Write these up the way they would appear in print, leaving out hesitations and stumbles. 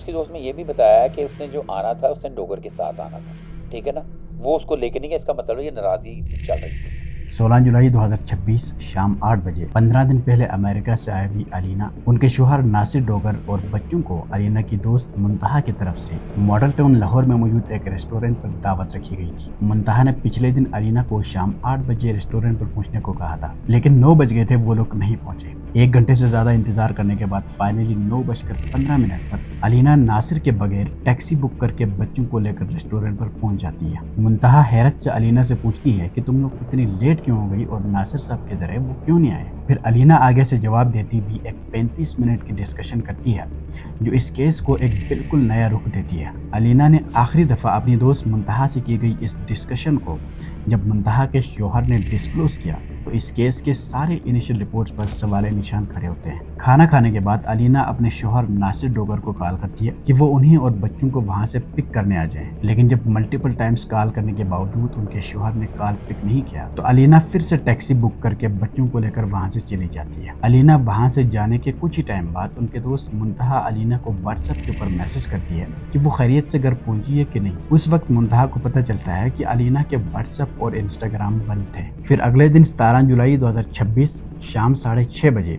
کی دوست میں یہ بھی بتایا ہے کہ اس نے جو آنا تھا اس نے ڈوگر کے ساتھ آنا تھا، ٹھیک ہے نا، وہ اس کو لے کے نہیں گیا، اس کا مطلب یہ ناراضی چل رہی تھی۔ 16 جولائی 2026 شام 8 بجے 15 دن پہلے امریکہ سے آئی ہوئی علینا، ان کے شوہر ناصر ڈوگر اور بچوں کو علینا کی دوست منتہا کی طرف سے ماڈل ٹاؤن لاہور میں موجود ایک ریسٹورینٹ پر دعوت رکھی گئی تھی۔ منتہا نے پچھلے دن علینا کو شام 8 بجے ریسٹورینٹ پر پہنچنے کو کہا تھا، لیکن 9 بج گئے تھے، وہ لوگ نہیں پہنچے۔ 1 گھنٹے سے زیادہ انتظار کرنے کے بعد فائنلی 9:15 پر علینا ناصر کے بغیر ٹیکسی بک کر کے بچوں کو لے کر ریسٹورینٹ پر پہنچ جاتی ہے۔ منتہا حیرت سے علینا سے پوچھتی ہے کہ تم لوگ اتنی لیٹ کیوں ہو گئی اور ناصر صاحب کدھر ہے، وہ کیوں نہیں آئے؟ پھر علینا آگے سے جواب دیتی ہوئی ایک 35 منٹ کی ڈسکشن کرتی ہے جو اس کیس کو ایک بالکل نیا رخ دیتی ہے۔ علینا نے آخری دفعہ اپنی دوست منتہا سے کی گئی اس ڈسکشن کو جب منتہا کے شوہر نے ڈسکلوز کیا تو اس کیس کے سارے انیشل رپورٹس پر سوال نشان کھڑے ہوتے ہیں۔ کھانا کھانے کے بعد علینا اپنے شوہر ناصر ڈوگر کو کال کرتی ہے کہ وہ انہیں اور بچوں کو وہاں سے پک کرنے آ جائیں، لیکن جب ملٹیپل ٹائمز کال کرنے کے باوجود ان کے شوہر نے کال پک نہیں کیا تو علینا پھر سے ٹیکسی بک کر کے بچوں کو لے کر وہاں سے چلی جاتی ہے۔ علینا وہاں سے جانے کے کچھ ہی ٹائم بعد ان کے دوست منتہا علینا کو واٹس ایپ کے اوپر میسج کرتی ہے کہ وہ خیریت سے گھر پہنچی ہے کہ نہیں۔ اس وقت منتہا کو پتہ چلتا ہے کہ علینا کے واٹس ایپ اور انسٹاگرام بند تھے۔ پھر اگلے دن 17 جولائی 2026 شام 6:30 بجے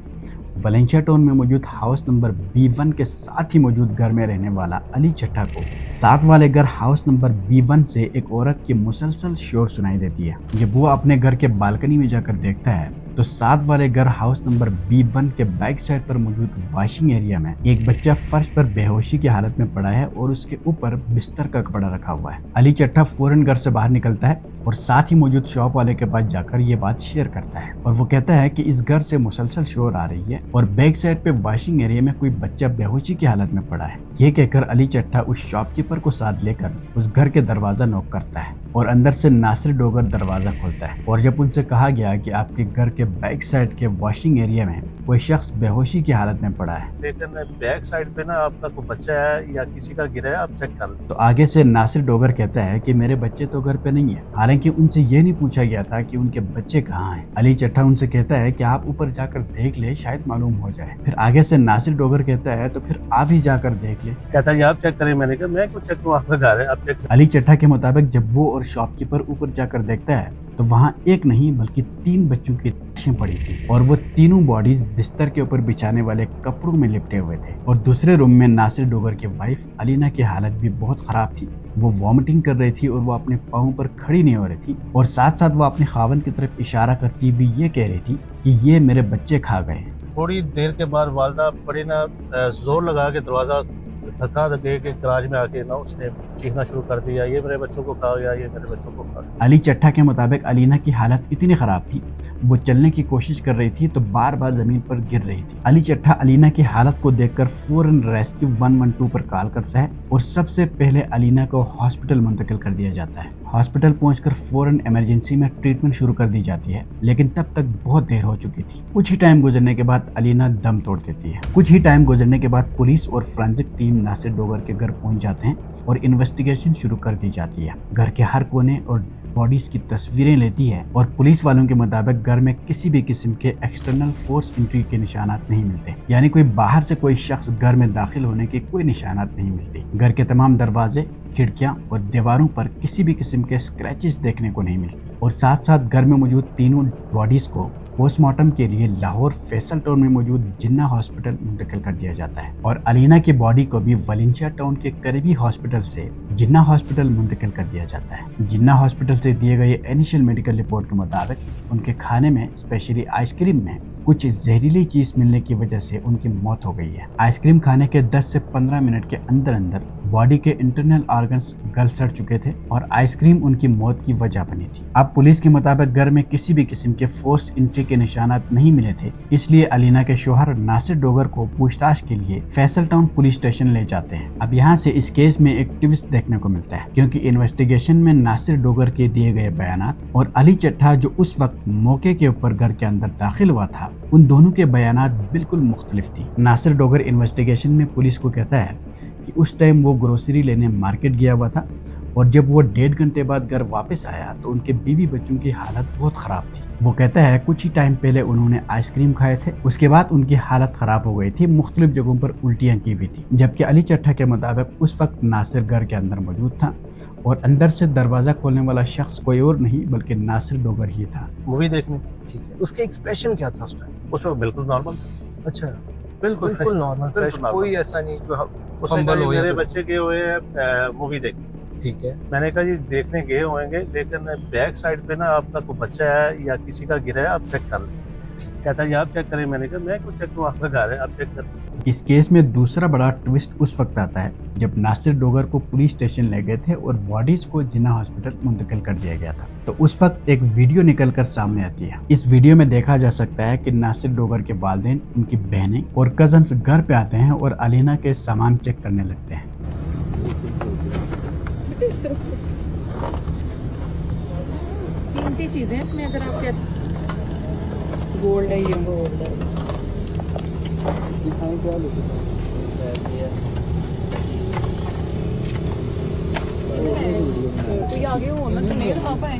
ویلنسیا ٹاؤن میں موجود ہاؤس نمبر B1 کے ساتھ ہی موجود گھر میں رہنے والا علی چٹھا کو ساتھ والے گھر ہاؤس نمبر B1 سے ایک عورت کی مسلسل شور سنائی دیتی ہے۔ جب وہ اپنے گھر کے بالکنی میں جا کر دیکھتا ہے تو ساتھ والے گھر ہاؤس نمبر B1 کے بیک سائڈ پر موجود واشنگ ایریا میں ایک بچہ فرش پر بے ہوشی کی حالت میں پڑا ہے اور اس کے اوپر بستر کا کپڑا رکھا ہوا ہے۔ علی چٹھا فوراً گھر سے باہر نکلتا ہے اور ساتھ ہی موجود شاپ والے کے پاس جا کر یہ بات شیئر کرتا ہے اور وہ کہتا ہے کہ اس گھر سے مسلسل شور آ رہی ہے اور بیک سائڈ پہ واشنگ ایریا میں کوئی بچہ بے ہوشی کی حالت میں پڑا ہے۔ یہ کہہ کر علی چٹھا اس شاپ کیپر کو ساتھ لے کر اس گھر کے دروازہ نوک کرتا ہے اور اندر سے ناصر ڈوگر دروازہ کھولتا ہے اور جب ان سے کہا گیا کہ آپ کے گھر کے بیک سائڈ کے واشنگ ایریا میں کوئی شخص بے ہوشی کی حالت میں پڑا ہے لیکن بیک سائڈ پہ نا آپ کا کوئی بچہ ہے یا کسی کا گرا ہے، آپ چیک کر لیں۔ تو آگے سے ناصر ڈوگر کہتا ہے کہ میرے بچے تو گھر پہ نہیں ہیں، حالانکہ ان سے یہ نہیں پوچھا گیا تھا کہ ان کے بچے کہاں ہیں۔ علی چٹھا ان سے کہتا ہے کہ آپ اوپر جا کر دیکھ لیں، شاید معلوم ہو جائے۔ پھر آگے سے ناصر ڈوگر کہتا ہے تو پھر آپ ہی جا کر دیکھ لیں۔ کہتا ہے آپ چیک کریں، میں نے کہا میں کچھ چیک کروں، آپ کا گھر ہے، آپ چیک کریں۔ علی چٹھا کے مطابق جب وہ اور شاپ کیپر اوپر جا کر دیکھتا ہے تو وہاں ایک نہیں بلکہ 3 بچوں کی لاشیں پڑی تھی اور وہ تینوں باڈیز بستر کے اوپر بچھانے والے کپڑوں میں لپٹے ہوئے تھے اور دوسرے روم میں ناصر ڈوگر کی وائف علینا کی حالت بھی بہت خراب تھی۔ وہ وامٹنگ کر رہی تھی اور وہ اپنے پاؤں پر کھڑی نہیں ہو رہی تھی اور ساتھ ساتھ وہ اپنے خاوند کی طرف اشارہ کرتی ہوئی یہ کہہ رہی تھی کہ یہ میرے بچے کھا گئے۔ تھوڑی دیر کے بعد والدہ بڑی نا زور لگا کے دروازہ دھکا دے کے گراج میں آ کے نا اس نے چیخنا شروع کر دیا، یہ میرے بچوں کو کھا گیا، یہ میرے بچوں کو کھا گیا۔ علی چٹھا کے مطابق علینا کی حالت اتنی خراب تھی، وہ چلنے کی کوشش کر رہی تھی تو بار بار زمین پر گر رہی تھی۔ علی چٹھا علینا کی حالت کو دیکھ کر فوراً ریسکیو 112 پر کال کرتا ہے اور سب سے پہلے علینا کو ہاسپٹل منتقل کر دیا جاتا ہے۔ ہاسپٹل پہنچ کر فوراً ایمرجنسی میں ٹریٹمنٹ شروع کر دی جاتی ہے، لیکن تب تک بہت دیر ہو چکی تھی۔ کچھ ہی ٹائم گزرنے کے بعد علینا دم توڑ دیتی ہے۔ کچھ ہی ٹائم گزرنے کے بعد پولیس اور فرانزک ٹیم ناصر ڈوگر کے گھر پہنچ جاتے ہیں اور انویسٹیگیشن شروع کر دی جاتی ہے۔ گھر کے ہر کونے اور باڈیز کی تصویریں لیتی ہے اور پولیس والوں کے مطابق گھر میں کسی بھی قسم کے ایکسٹرنل فورس انٹری کے نشانات نہیں ملتے، یعنی کوئی باہر سے کوئی شخص گھر میں داخل ہونے کے کوئی نشانات نہیں ملتے۔ گھر کے تمام دروازے، کھڑکیاں اور دیواروں پر کسی بھی قسم کے اسکریچز دیکھنے کو نہیں ملتی اور ساتھ ساتھ گھر میں موجود تینوں باڈیز کو پوسٹ مارٹم کے لیے لاہور فیصل ٹاؤن میں موجود جنہ ہاسپٹل منتقل کر دیا جاتا ہے اور علینا کی باڈی کو بھی ویلنسیا ٹاؤن کے قریبی ہاسپٹل سے جنہ ہاسپٹل منتقل کر دیا جاتا ہے۔ جنہ ہاسپٹل سے دیے گئے انیشل میڈیکل رپورٹ کے مطابق ان کے کھانے میں اسپیشلی آئس کریم میں کچھ زہریلی چیز ملنے کی وجہ سے ان کی موت ہو گئی ہے۔ آئس کریم کھانے کے 10 سے 15 منٹ کے اندر اندر باڈی کے انٹرنل آرگنز گل سڑ چکے تھے اور آئس کریم ان کی موت کی وجہ بنی تھی۔ اب پولیس کے مطابق گھر میں کسی بھی قسم کے فورس انٹری کے نشانات نہیں ملے تھے، اس لیے علینا کے شوہر ناصر ڈوگر کو پوچھ تاچھ کے لیے فیصل ٹاؤن پولیس اسٹیشن لے جاتے ہیں۔ اب یہاں سے اس کیس میں ایک ٹویسٹ دیکھنے کو ملتا ہے، کیونکہ انویسٹیگیشن میں ناصر ڈوگر کے دیے گئے بیانات اور علی چٹھا جو اس وقت موقع کے اوپر گھر کے اندر داخل ہوا تھا، ان دونوں کے بیانات بالکل مختلف تھی۔ ناصر ڈوگر انویسٹیگیشن میں پولیس کو کہتا ہے کہ اس ٹائم وہ گروسری لینے مارکیٹ گیا ہوا تھا और जब वो 1.5 घंटे बाद घर वापस आया तो उनके बीवी बच्चों की हालत बहुत ख़राब थी। वो कहता है कुछ ही टाइम पहले उन्होंने आइसक्रीम खाए थे, उसके बाद उनकी हालत ख़राब हो गई थी, मुख्तलिफ जगहों पर उल्टियाँ की हुई थी। जबकि अली चट्टा के मुताबिक उस वक्त नासिर घर के अंदर मौजूद था और अंदर से दरवाज़ा खोलने वाला शख्स कोई और नहीं बल्कि नासिर डोगर ही था। मूवी देखने ठीक है, उसका एक्सप्रेशन क्या था उस टाइम? उस वक्त बिल्कुल नॉर्मल, अच्छा, बिल्कुल बिल्कुल नॉर्मल, बिल्कुल normal। कोई ऐसा नहीं कि उसने फंबल कहा हो जी, या मेरे कुछ। बच्चे गए हुए हैं मूवी देखने। ठीक है, मैंने कहा जी देखने गए होंगे, लेकिन बैक साइड पे ना आपका कोई बच्चा है या किसी का गिरा है, आप चेक कर लें। कहता है जी आप चेक करें। मैंने कहा मैं कुछ चेक करूँ, आपका घर है, आप चेक करें। इस केस में दूसरा बड़ा ट्विस्ट उस वक्त आता है जब नासिर डोगर को पुलिस स्टेशन ले गए थे और बॉडीज को जिन्ना हॉस्पिटल मुंतकिल कर दिया गया था। तो उस वक्त एक वीडियो निकल कर सामने आती है। इस वीडियो में देखा जा सकता है कि नासिर डोगर के वालिदैन, उनकी बहनें और कजन्स घर पे आते हैं और अलीना के सामान चेक करने लगते हैं। कीमती चीजें हैं इसमें, अगर आप क्या गोल्ड है, ये गोल्ड है। दिखाएं क्या कोई आगे हो ना, तो नहीं दिखा पाए।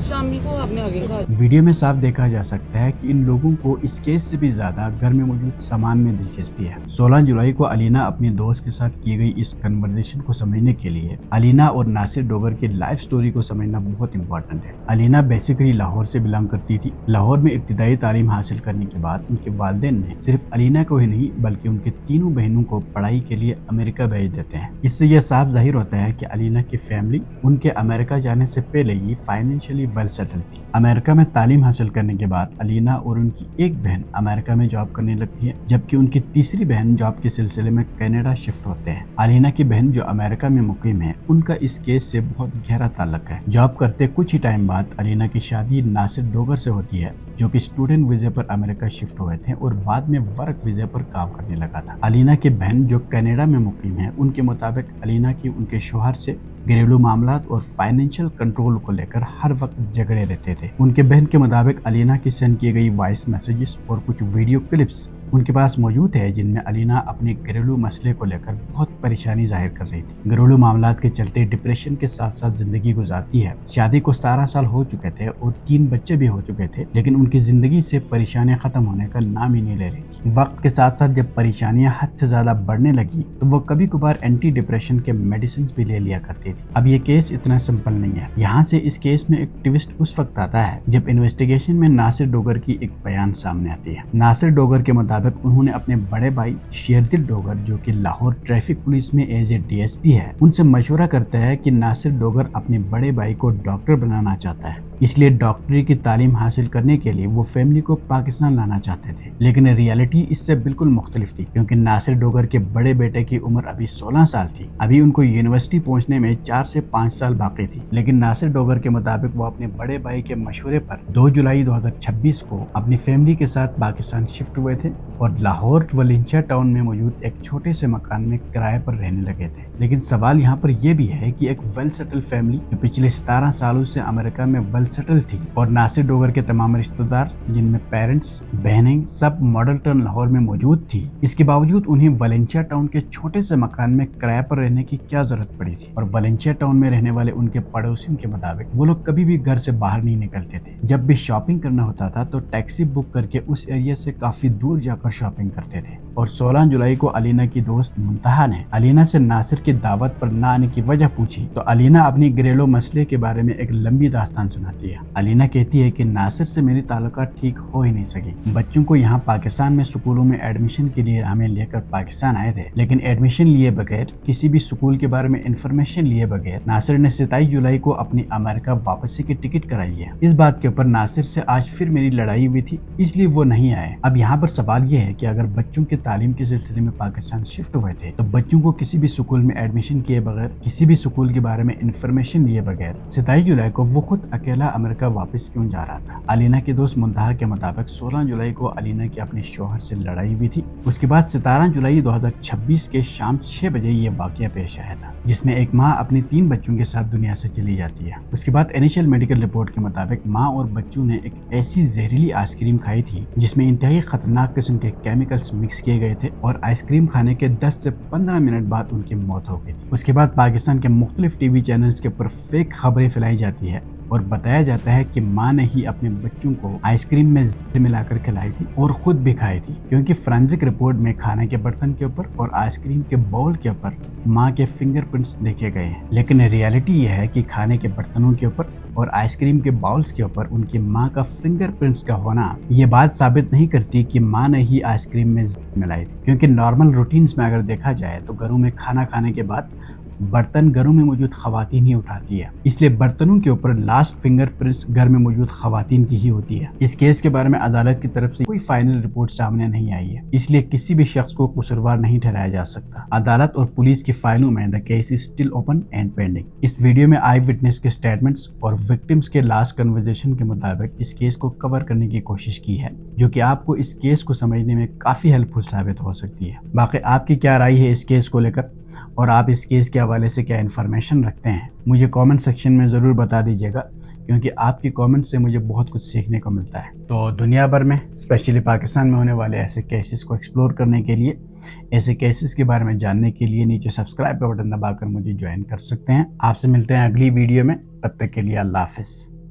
शामी को आपने आगे दिखा। वीडियो में साफ देखा जा सकता है कि इन लोगों को इस केस से भी ज्यादा घर में मौजूद सामान में दिलचस्पी है। 16 जुलाई को अलीना अपने दोस्त के साथ की गई इस कन्वर्सेशन को समझने के लिए अलीना और नासिर डोगर की लाइफ स्टोरी को समझना बहुत इंपॉर्टेंट है। अलीना बेसिकली लाहौर से बिलोंग करती थी। लाहौर में इब्तिदाई तालीम हासिल करने के बाद उनके वालिदैन ने सिर्फ अलीना को ही नहीं बल्कि उनके तीनों बहनों को पढ़ाई के लिए अमेरिका भेज देते हैं। इससे यह साफ जाहिर होता है कि अलीना की फैमिली उनके अमेरिका जाने से पहले ही फाइनेंशियली वेल सेटल थी। अमेरिका में तालीम हासिल करने के बाद अलीना और उनकी एक बहन अमेरिका में जॉब करने लगती है, जबकि उनकी तीसरी बहन जॉब के सिलसिले में कनाडा शिफ्ट होते हैं। अलीना की बहन जो अमेरिका में मुकीम है, उनका इस केस से बहुत गहरा ताल्लुक है। जॉब करते कुछ ही टाइम बाद अलीना की शादी नासिर डोगर से होती है, जो कि स्टूडेंट वीजे पर अमेरिका शिफ्ट हुए थे और बाद में वर्क वीजे पर काम करने लगा था। अलीना की बहन जो कनाडा में मुकीम है, उनके मुताबिक अलीना की उनके शौहर से घरेलू मामलात और फाइनेंशियल कंट्रोल को लेकर हर वक्त झगड़े रहते थे। उनके बहन के मुताबिक अलीना की सेंड की गई वॉइस मैसेजेस और कुछ वीडियो क्लिप्स उनके पास मौजूद है, जिनमें अलीना अपने घरेलू मसले को लेकर बहुत परेशानी जाहिर कर रही थी। घरेलू मामलात के चलते डिप्रेशन के साथ साथ जिंदगी गुजारती है। शादी को 17 साल हो चुके थे और 3 बच्चे भी हो चुके थे, लेकिन उनकी जिंदगी से परेशानियां खत्म होने का नाम ही नहीं ले रही थी। वक्त के साथ साथ जब परेशानियां हद से ज्यादा बढ़ने लगी तो वो कभी कभार एंटी डिप्रेशन के मेडिसिन भी ले लिया करती थी। अब ये केस इतना सिंपल नहीं है। यहाँ से इस केस में एक ट्विस्ट उस वक्त आता है जब इन्वेस्टिगेशन में नासिर डोगर की एक बयान सामने आती है। नासिर डोगर के मुताबिक उन्होंने अपने बड़े भाई शेरदिल डोगर, जो कि लाहौर ट्रैफिक पुलिस में एज ए डीएसपी है, उनसे मशवरा करता है कि नासिर डोगर अपने बड़े भाई को डॉक्टर बनाना चाहता है, इसलिए डॉक्टरी की तालीम हासिल करने के लिए वो फैमिली को पाकिस्तान लाना चाहते थे। लेकिन रियलिटी इससे बिल्कुल मुख्तलिफ थी, क्योंकि नासिर डोगर के बड़े बेटे की उम्र अभी 16 साल थी। अभी उनको यूनिवर्सिटी पहुंचने में 4 से 5 साल बाकी थी। लेकिन नासिर डोगर के मुताबिक वो अपने बड़े भाई के मशवरे पर 2 जुलाई 2026 को अपनी फैमिली के साथ पाकिस्तान शिफ्ट हुए थे और लाहौर वलिंचा टाउन में मौजूद एक छोटे से मकान में किराए पर रहने लगे थे। लेकिन सवाल यहाँ पर यह भी है कि एक वेल सेटल फैमिली जो पिछले 17 सालों से अमेरिका में वेल सेटल थी और नासिर डोगर के तमाम रिश्तेदार, जिनमें पेरेंट्स, बहनें, सब मॉडल टाउन लाहौर में मौजूद थी, इसके बावजूद उन्हें वलेंशिया टाउन के छोटे से मकान में किराए पर रहने की क्या जरूरत पड़ी थी। और वलेंशिया टाउन में रहने वाले उनके पड़ोसियों के मुताबिक वो लोग कभी भी घर से बाहर नहीं निकलते थे। जब भी शॉपिंग करना होता था तो टैक्सी बुक करके उस एरिया से काफी दूर जाकर शॉपिंग करते थे। और 16 जुलाई को अलीना की दोस्त मुंतहा ने अलीना से नासिर की दावत पर न आने की वजह पूछी तो अलीना अपनी घरेलू मसले के बारे में एक लंबी दास्तान सुनाती है। अलीना कहती है कि नासिर से मेरी ताल्लुकात ठीक हो ही नहीं सकी। बच्चों को यहाँ पाकिस्तान में स्कूलों में एडमिशन के लिए हमें लेकर पाकिस्तान आए थे, लेकिन एडमिशन लिए बगैर, किसी भी स्कूल के बारे में इंफॉर्मेशन लिए बगैर नासिर ने 27 जुलाई को अपनी अमेरिका वापसी की टिकट कराई है। इस बात के ऊपर नासिर से आज फिर मेरी लड़ाई हुई थी, इसलिए वो नहीं आए। अब यहाँ पर सवाल ये है कि अगर बच्चों के तालीम के सिलसिले में पाकिस्तान शिफ्ट हुए थे तो बच्चों को किसी भी स्कूल में एडमिशन किए बगैर, किसी भी स्कूल के बारे में इंफॉर्मेशन लिए बगैर 27 जुलाई को वो खुद अकेला अकेला अमेरिका वापस क्यों जा रहा था। अलीना के दोस्त मुंतहा के मुताबिक 16 जुलाई को अलीना की अपने शौहर से लड़ाई हुई थी। उसके बाद 17 जुलाई 2026 के शाम 6 बजे ये वाकया पेश आया था, जिसमें एक माँ अपने 3 बच्चों के साथ दुनिया से चली जाती है। उसके बाद इनिशियल मेडिकल रिपोर्ट के मुताबिक माँ और बच्चों ने एक ऐसी जहरीली आइसक्रीम खाई थी जिसमें इंतहाई खतरनाक किस्म के केमिकल्स मिक्स किए गए थे और आइसक्रीम खाने के 10 से 15 मिनट बाद उनकी मौत हो गई थी। उसके बाद पाकिस्तान के मुख्तलिफ टीवी चैनल्स के ऊपर फेक खबरें फैलाई जाती है और बताया जाता है कि माँ ने ही अपने बच्चों को आइसक्रीम में जहर मिलाकर खिलाई थी और खुद भी खाई थी, क्योंकि फोरेंसिक रिपोर्ट में खाने के बर्तन के ऊपर और आइसक्रीम के बाउल के ऊपर माँ के फिंगरप्रिंट्स देखे गए हैं। लेकिन रियलिटी यह है कि खाने के बर्तनों के ऊपर और आइसक्रीम के बाउल्स के ऊपर उनकी माँ का फिंगरप्रिंट्स का होना ये बात साबित नहीं करती कि माँ ने ही आइसक्रीम में जहर मिलाई थी, क्योंकि नॉर्मल रूटीन्स में अगर देखा जाए तो घरों में खाना खाने के बाद बर्तन घरों में मौजूद खवातीन ही उठाती है, इसलिए बर्तनों के ऊपर लास्ट फिंगरप्रिंट्स घर में मौजूद खवातीन की ही होती है। इस केस के बारे में अदालत की तरफ से कोई फाइनल रिपोर्ट सामने नहीं आई है, इसलिए किसी भी शख्स को कसूरवार नहीं ठहराया जा सकता। अदालत और पुलिस की फाइलों में the case is still open and pending. इस वीडियो में आई विटनेस के स्टेटमेंट्स और विक्टिम्स के लास्ट कन्वर्सेशन के मुताबिक इस केस को कवर करने की कोशिश की है, जो कि आपको इस केस को समझने में काफी हेल्पफुल साबित हो सकती है। बाकी आपकी क्या राय है इस केस को लेकर और आप इस केस के हवाले से क्या इन्फॉर्मेशन रखते हैं, मुझे कमेंट सेक्शन में ज़रूर बता दीजिएगा, क्योंकि आपकी कमेंट से मुझे बहुत कुछ सीखने को मिलता है। तो दुनिया भर में स्पेशली पाकिस्तान में होने वाले ऐसे केसेस को एक्सप्लोर करने के लिए, ऐसे केसेस के बारे में जानने के लिए नीचे सब्सक्राइब का बटन दबाकर मुझे ज्वाइन कर सकते हैं। आपसे मिलते हैं अगली वीडियो में, तब तक के लिए अल्लाह हाफिज़।